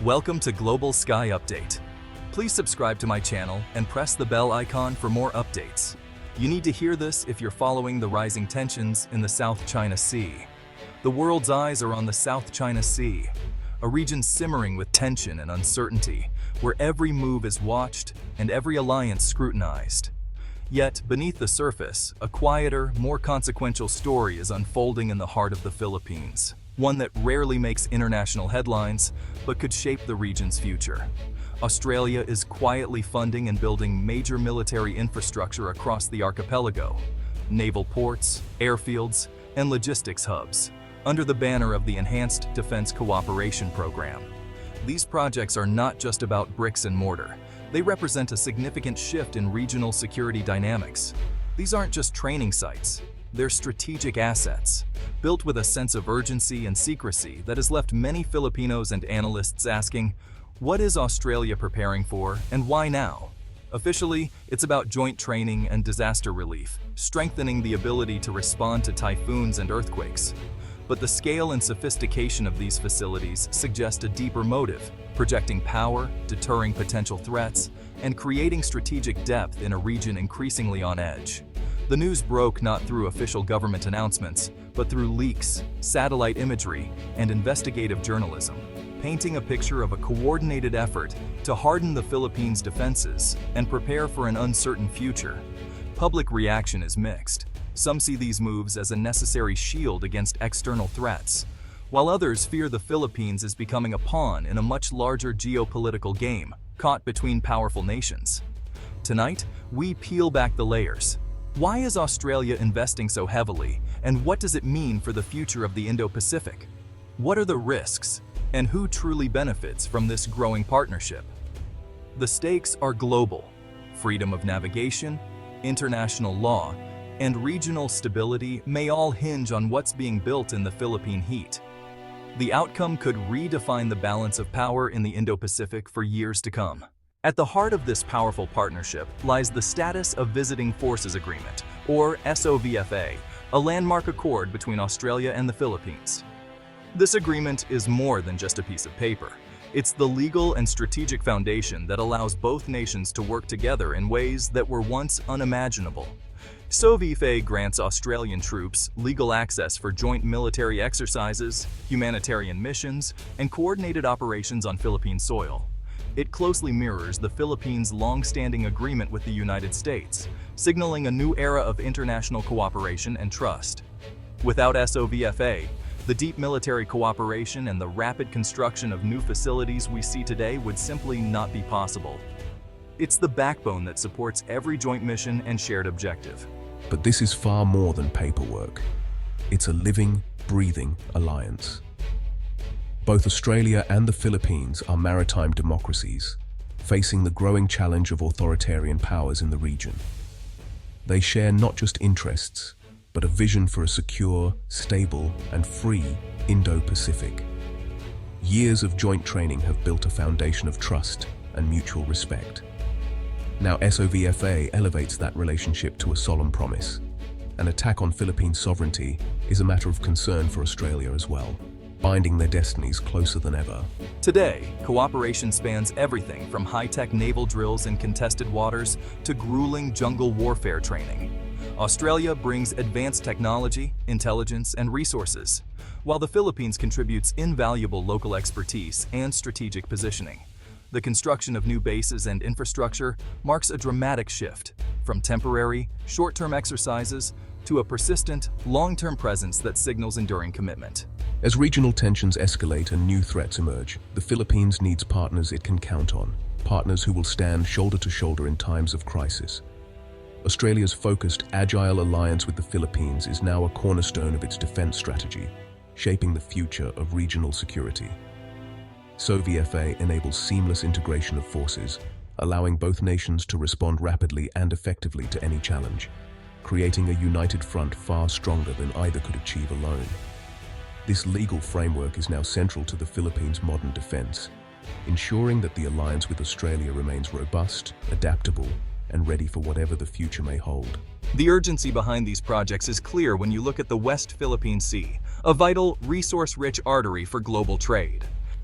Welcome to Global Sky Update. Please subscribe to my channel and press the bell icon for more updates. You need to hear this if you're following the rising tensions in the South China Sea. The world's eyes are on the South China Sea, a region simmering with tension and uncertainty, where every move is watched and every alliance scrutinized. Yet, beneath the surface, a quieter, more consequential story is unfolding in the heart of the Philippines. One that rarely makes international headlines, but could shape the region's future. Australia is quietly funding and building major military infrastructure across the archipelago, naval ports, airfields, and logistics hubs, under the banner of the Enhanced Defense Cooperation Program. These projects are not just about bricks and mortar. They represent a significant shift in regional security dynamics. These aren't just training sites. They're strategic assets, built with a sense of urgency and secrecy that has left many Filipinos and analysts asking, what is Australia preparing for and why now? Officially, it's about joint training and disaster relief, strengthening the ability to respond to typhoons and earthquakes. But the scale and sophistication of these facilities suggest a deeper motive, projecting power, deterring potential threats, and creating strategic depth in a region increasingly on edge. The news broke not through official government announcements, but through leaks, satellite imagery, and investigative journalism, painting a picture of a coordinated effort to harden the Philippines' defenses and prepare for an uncertain future. Public reaction is mixed. Some see these moves as a necessary shield against external threats, while others fear the Philippines is becoming a pawn in a much larger geopolitical game, caught between powerful nations. Tonight, we peel back the layers. Why is Australia investing so heavily, and what does it mean for the future of the Indo-Pacific? What are the risks, and who truly benefits from this growing partnership? The stakes are global. Freedom of navigation, international law, and regional stability may all hinge on what's being built in the Philippine heat. The outcome could redefine the balance of power in the Indo-Pacific for years to come. At the heart of this powerful partnership lies the Status of Visiting Forces Agreement, or SOVFA, a landmark accord between Australia and the Philippines. This agreement is more than just a piece of paper. It's the legal and strategic foundation that allows both nations to work together in ways that were once unimaginable. SOVFA grants Australian troops legal access for joint military exercises, humanitarian missions, and coordinated operations on Philippine soil. It closely mirrors the Philippines' long-standing agreement with the United States, signaling a new era of international cooperation and trust. Without SOVFA, the deep military cooperation and the rapid construction of new facilities we see today would simply not be possible. It's the backbone that supports every joint mission and shared objective. But this is far more than paperwork. It's a living, breathing alliance. Both Australia and the Philippines are maritime democracies, facing the growing challenge of authoritarian powers in the region. They share not just interests, but a vision for a secure, stable, and free Indo-Pacific. Years of joint training have built a foundation of trust and mutual respect. Now SOVFA elevates that relationship to a solemn promise. An attack on Philippine sovereignty is a matter of concern for Australia as well, binding their destinies closer than ever. Today, cooperation spans everything from high-tech naval drills in contested waters to grueling jungle warfare training. Australia brings advanced technology, intelligence, and resources, while the Philippines contributes invaluable local expertise and strategic positioning. The construction of new bases and infrastructure marks a dramatic shift, from temporary, short-term exercises to a persistent, long-term presence that signals enduring commitment. As regional tensions escalate and new threats emerge, the Philippines needs partners it can count on, partners who will stand shoulder to shoulder in times of crisis. Australia's focused, agile alliance with the Philippines is now a cornerstone of its defense strategy, shaping the future of regional security. SOVFA enables seamless integration of forces, allowing both nations to respond rapidly and effectively to any challenge, creating a united front far stronger than either could achieve alone. This legal framework is now central to the Philippines' modern defense, ensuring that the alliance with Australia remains robust, adaptable, and ready for whatever the future may hold. The urgency behind these projects is clear when you look at the West Philippine Sea, a vital, resource-rich artery for global trade.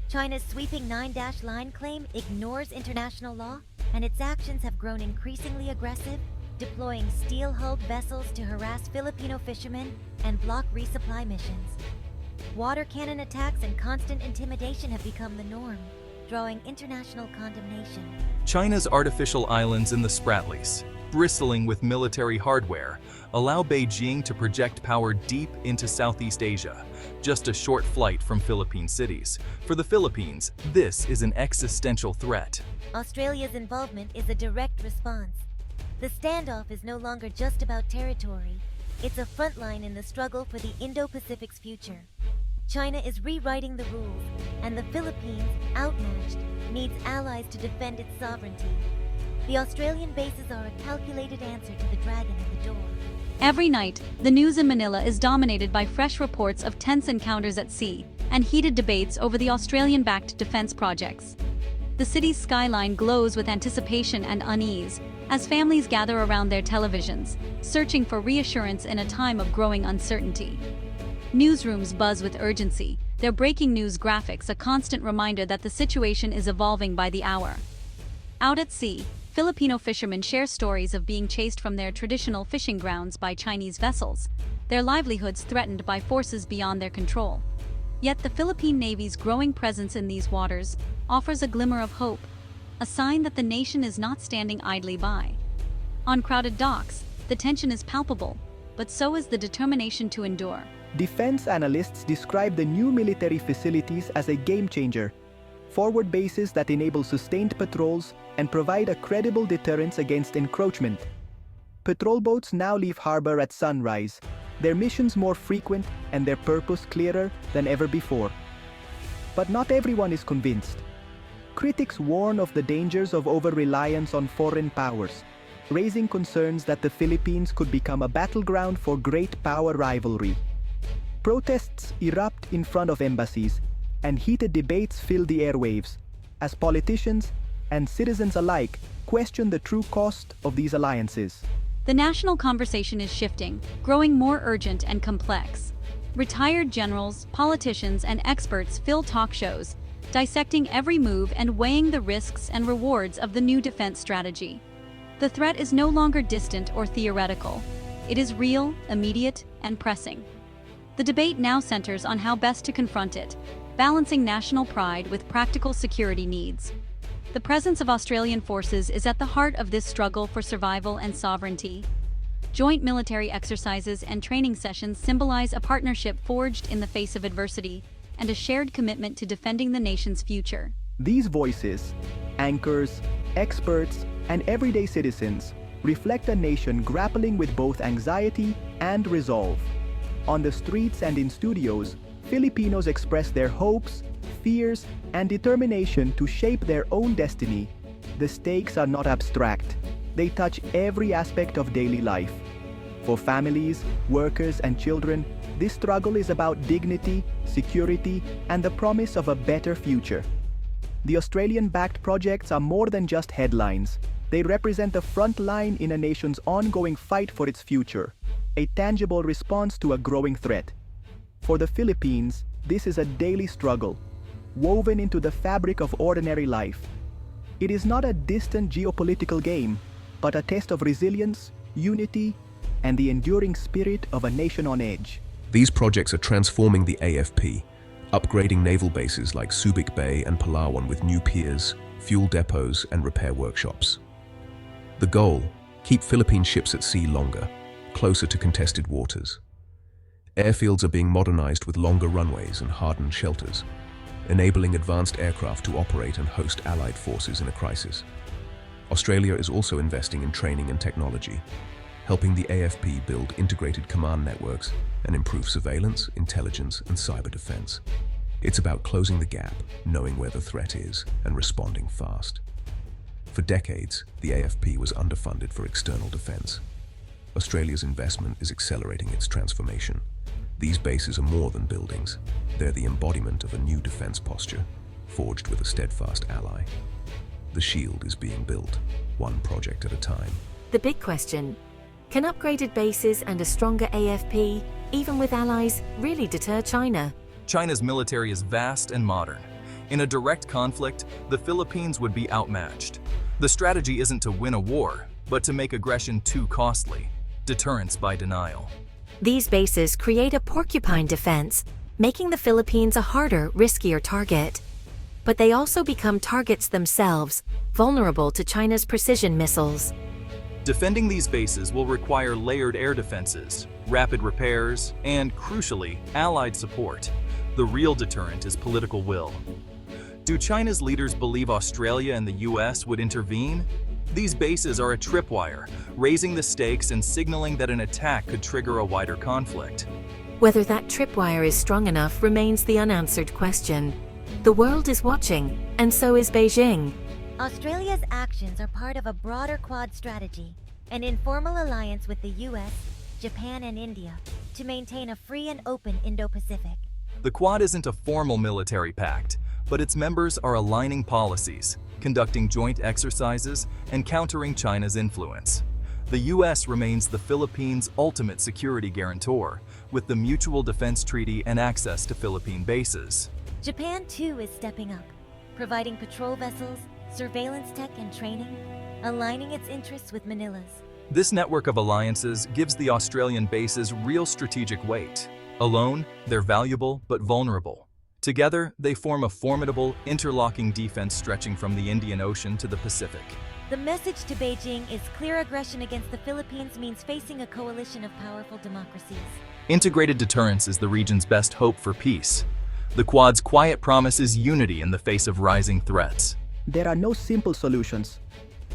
China's sweeping nine-dash-line claim ignores international law, and its actions have grown increasingly aggressive, deploying steel-hulled vessels to harass Filipino fishermen and block resupply missions. Water cannon attacks and constant intimidation have become the norm, drawing international condemnation. China's artificial islands in the Spratlys, bristling with military hardware, allow Beijing to project power deep into Southeast Asia, just a short flight from Philippine cities. For the Philippines, this is an existential threat. Australia's involvement is a direct response. The standoff is no longer just about territory. It's a frontline in the struggle for the Indo-Pacific's future. China is rewriting the rules, and the Philippines, outmatched, needs allies to defend its sovereignty. The Australian bases are a calculated answer to the dragon at the door. Every night, the news in Manila is dominated by fresh reports of tense encounters at sea and heated debates over the Australian-backed defense projects. The city's skyline glows with anticipation and unease as families gather around their televisions, searching for reassurance in a time of growing uncertainty. Newsrooms buzz with urgency, their breaking news graphics a constant reminder that the situation is evolving by the hour. Out at sea, Filipino fishermen share stories of being chased from their traditional fishing grounds by Chinese vessels, their livelihoods threatened by forces beyond their control. Yet the Philippine Navy's growing presence in these waters offers a glimmer of hope, a sign that the nation is not standing idly by. On crowded docks, the tension is palpable, but so is the determination to endure. Defense analysts describe the new military facilities as a game-changer, forward bases that enable sustained patrols and provide a credible deterrence against encroachment. Patrol boats now leave harbor at sunrise, their missions more frequent and their purpose clearer than ever before. But not everyone is convinced. Critics warn of the dangers of over-reliance on foreign powers, raising concerns that the Philippines could become a battleground for great power rivalry. Protests erupt in front of embassies, and heated debates fill the airwaves, as politicians and citizens alike question the true cost of these alliances. The national conversation is shifting, growing more urgent and complex. Retired generals, politicians, and experts fill talk shows, dissecting every move and weighing the risks and rewards of the new defense strategy. The threat is no longer distant or theoretical. It is real, immediate, and pressing. The debate now centers on how best to confront it, balancing national pride with practical security needs. The presence of Australian forces is at the heart of this struggle for survival and sovereignty. Joint military exercises and training sessions symbolize a partnership forged in the face of adversity and a shared commitment to defending the nation's future. These voices, anchors, experts, and everyday citizens reflect a nation grappling with both anxiety and resolve. On the streets and in studios, Filipinos express their hopes, fears, and determination to shape their own destiny. The stakes are not abstract. They touch every aspect of daily life. For families, workers, and children, this struggle is about dignity, security, and the promise of a better future. The Australian-backed projects are more than just headlines. They represent the front line in a nation's ongoing fight for its future, a tangible response to a growing threat. For the Philippines, this is a daily struggle, woven into the fabric of ordinary life. It is not a distant geopolitical game, but a test of resilience, unity, and the enduring spirit of a nation on edge. These projects are transforming the AFP, upgrading naval bases like Subic Bay and Palawan with new piers, fuel depots, and repair workshops. The goal: keep Philippine ships at sea longer, closer to contested waters. Airfields are being modernized with longer runways and hardened shelters, enabling advanced aircraft to operate and host allied forces in a crisis. Australia is also investing in training and technology, helping the AFP build integrated command networks and improve surveillance, intelligence, and cyber defense. It's about closing the gap, knowing where the threat is, and responding fast. For decades, the AFP was underfunded for external defense. Australia's investment is accelerating its transformation. These bases are more than buildings. They're the embodiment of a new defense posture, forged with a steadfast ally. The shield is being built, one project at a time. The big question: can upgraded bases and a stronger AFP, even with allies, really deter China? China's military is vast and modern, In a direct conflict, the Philippines would be outmatched. The strategy isn't to win a war, but to make aggression too costly. Deterrence by denial. These bases create a porcupine defense, making the Philippines a harder, riskier target. But they also become targets themselves, vulnerable to China's precision missiles. Defending these bases will require layered air defenses, rapid repairs, and, crucially, allied support. The real deterrent is political will. Do China's leaders believe Australia and the US would intervene? These bases are a tripwire, raising the stakes and signaling that an attack could trigger a wider conflict. Whether that tripwire is strong enough remains the unanswered question. The world is watching, and so is Beijing. Australia's actions are part of a broader Quad strategy, an informal alliance with the US, Japan, and India to maintain a free and open Indo-Pacific. The Quad isn't a formal military pact, but its members are aligning policies, conducting joint exercises, and countering China's influence. The US remains the Philippines' ultimate security guarantor, with the Mutual Defense Treaty and access to Philippine bases. Japan, too, is stepping up, providing patrol vessels, surveillance tech, and training, aligning its interests with Manila's. This network of alliances gives the Australian bases real strategic weight. Alone, they're valuable but vulnerable. Together, they form a formidable, interlocking defense stretching from the Indian Ocean to the Pacific. The message to Beijing is clear: aggression against the Philippines means facing a coalition of powerful democracies. Integrated deterrence is the region's best hope for peace. The Quad's quiet promise is unity in the face of rising threats. There are no simple solutions.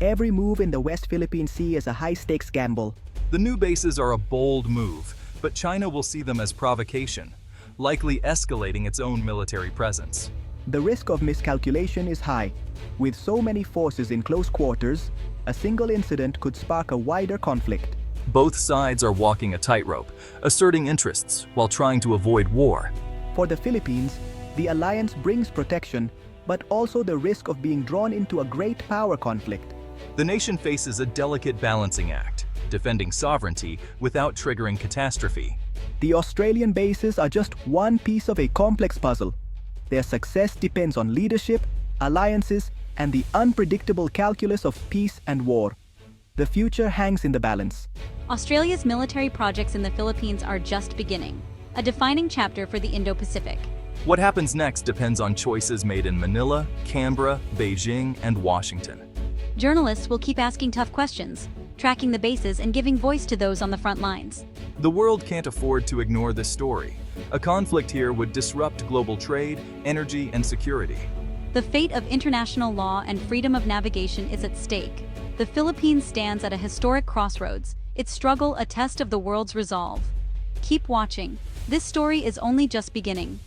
Every move in the West Philippine Sea is a high-stakes gamble. The new bases are a bold move, but China will see them as provocation, likely escalating its own military presence. The risk of miscalculation is high. With so many forces in close quarters, a single incident could spark a wider conflict. Both sides are walking a tightrope, asserting interests while trying to avoid war. For the Philippines, the alliance brings protection, but also the risk of being drawn into a great power conflict. The nation faces a delicate balancing act, defending sovereignty without triggering catastrophe. The Australian bases are just one piece of a complex puzzle. Their success depends on leadership, alliances, and the unpredictable calculus of peace and war. The future hangs in the balance. Australia's military projects in the Philippines are just beginning, a defining chapter for the Indo-Pacific. What happens next depends on choices made in Manila, Canberra, Beijing, and Washington. Journalists will keep asking tough questions, tracking the bases and giving voice to those on the front lines. The world can't afford to ignore this story. A conflict here would disrupt global trade, energy, and security. The fate of international law and freedom of navigation is at stake. The Philippines stands at a historic crossroads, its struggle a test of the world's resolve. Keep watching. This story is only just beginning.